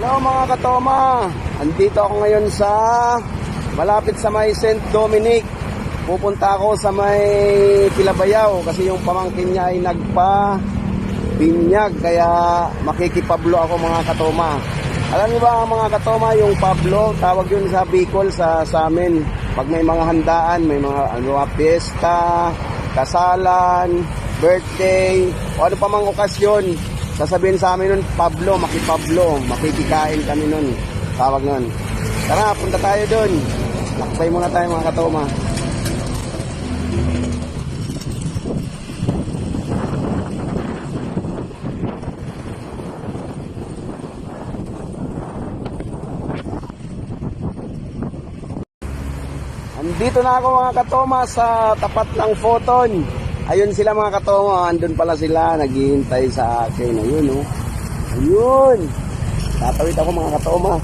Hello mga katoma, andito ako ngayon sa malapit sa may St. Dominic. Pupunta ako sa may Kilabayaw kasi yung pamangkin niya ay nagpa-binyag, kaya makikipablo ako mga katoma. Alam niyo ba mga katoma, yung pablo, tawag yun sa Bicol sa amin. Pag may mga handaan, may mga piyesta, kasalan, birthday, o ano pa mang okasyon, sasabihin sa amin nun, Pablo, makipablo, makikikain kami nun. Tawag nun. Tara, punta tayo dun. Lakbay muna tayo mga katoma. Andito na ako mga katoma sa tapat ng Photon. Ayun sila mga katoma, andun pala sila, naghihintay sa akin. Ayun oh. Ayun. Tatawid ako mga katoma.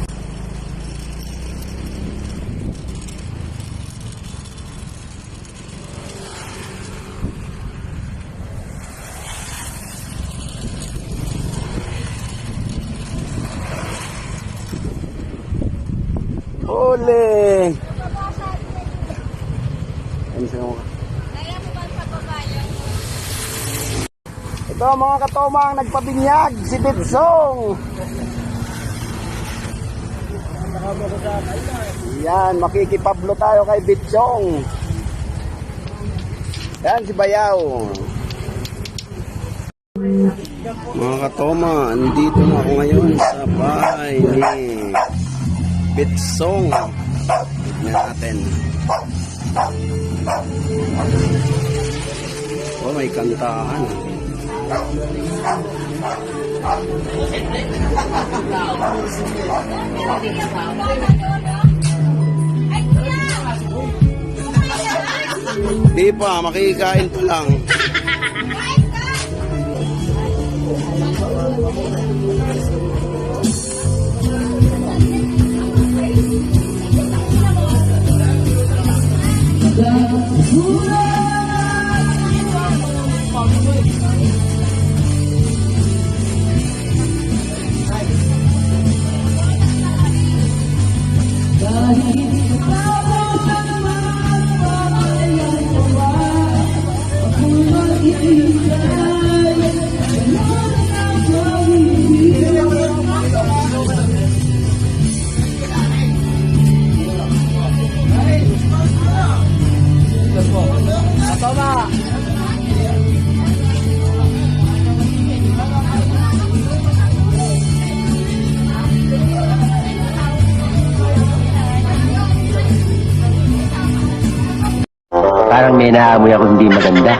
Ole! Ano sila mga? Ito mga katoma ang nagpabinyag, si Bitsong. Yan, makikipablo tayo kay Bitsong. Yan si Bayaw. Mga katoma, andito na ako ngayon sa bahay ni Bitsong. Tignan natin. Oh, may kantaan. Di pa, makikain pa lang. Parang may naamoy ako hindi maganda.